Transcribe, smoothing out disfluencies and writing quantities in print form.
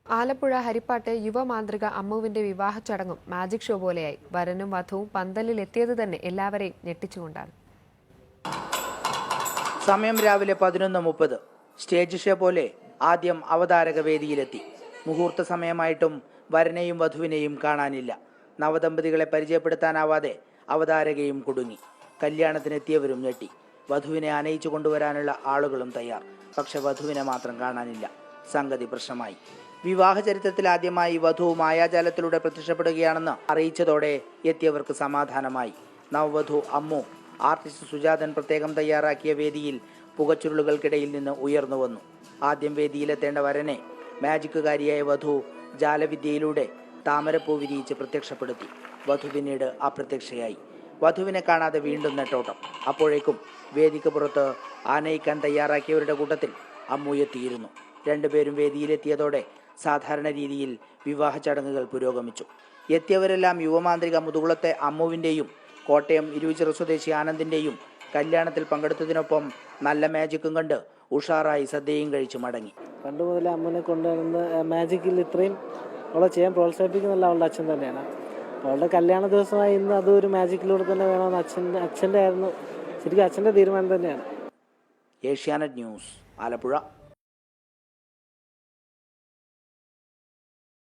ആലപ്പുഴ ഹരിപ്പാട്ട് യുവമാന്ത്രിക അമ്മുവിന്റെ വിവാഹ ചടങ്ങും magic show പോലെയായി. വരനും വധുവും പന്തലിൽ എത്തിയത് തന്നെ എല്ലാവരെയും ഞെട്ടിച്ചുകൊണ്ടാണ്. സമയം രാവിലെ 11:30. സ്റ്റേജ് ഷോ പോലെ ആദ്യം അവതാരക വേദിയിലെത്തി. മുഹൂർത്ത സമയമായിട്ടും വരനെയും വധുവിനെയും കാണാനില്ല. നവദമ്പതികളെ പരിചയപ്പെടുത്താനാവാതെ അവതാരകയും കുടുങ്ങി. കല്യാണത്തിനെത്തിയവരും ഞെട്ടി. വധുവിനെ ആനയിച്ചു കൊണ്ടുവരാനുള്ള ആളുകളും തയ്യാർ. പക്ഷെ വധുവിനെ മാത്രം കാണാനില്ല. സംഗതി പ്രശ്നമായി. വിവാഹ ചരിത്രത്തിൽ ആദ്യമായി വധു മായാജാലത്തിലൂടെ പ്രത്യക്ഷപ്പെടുകയാണെന്ന് അറിയിച്ചതോടെ എത്തിയവർക്ക് സമാധാനമായി. നവവധു അമ്മു ആർട്ടിസ്റ്റ് സുജാതൻ പ്രത്യേകം തയ്യാറാക്കിയ വേദിയിൽ പുകച്ചുരുളുകൾക്കിടയിൽ നിന്ന് ഉയർന്നു വന്നു. ആദ്യം വേദിയിലെത്തേണ്ട വരനെ മാജിക്കുകാരിയായ വധു ജാലവിദ്യയിലൂടെ താമരപ്പൂ വിരിയിച്ച് പ്രത്യക്ഷപ്പെടുത്തി. വധു പിന്നീട് അപ്രത്യക്ഷയായി. വധുവിനെ കാണാതെ വീണ്ടും നെട്ടോട്ടം. അപ്പോഴേക്കും വേദിക്ക് പുറത്ത് ആനയിക്കാൻ തയ്യാറാക്കിയവരുടെ കൂട്ടത്തിൽ അമ്മു എത്തിയിരുന്നു. രണ്ടുപേരും വേദിയിലെത്തിയതോടെ സാധാരണ രീതിയിൽ വിവാഹ ചടങ്ങുകൾ പുരോഗമിച്ചു. എത്തിയവരെല്ലാം യുവമാന്ത്രിക മുതുകുളത്തെ അമ്മുവിൻ്റെയും കോട്ടയം ഇരുവിച്ചിറ സ്വദേശി ആനന്ദിൻ്റെയും കല്യാണത്തിൽ പങ്കെടുത്തതിനൊപ്പം നല്ല മാജിക്കും കണ്ട് ഉഷാറായി സദ്യയും കഴിച്ചു മടങ്ങി. പണ്ട് മുതലേ അമ്മനെ കൊണ്ടുവരുന്ന മാജിക്കിൽ ഇത്രയും അവളെ ചെയ്യാൻ പ്രോത്സാഹിപ്പിക്കുന്നില്ല അവളുടെ അച്ഛൻ തന്നെയാണ്. അവളുടെ കല്യാണ ദിവസമായി ഇന്ന് അതൊരു മാജിക്കിലൂടെ തന്നെ വേണമെന്ന് അച്ഛൻ്റെ ആയിരുന്നു. ശരിക്കും അച്ഛൻ്റെ തീരുമാനം തന്നെയാണ്. ഏഷ്യാനെറ്റ് ന്യൂസ്, ആലപ്പുഴ.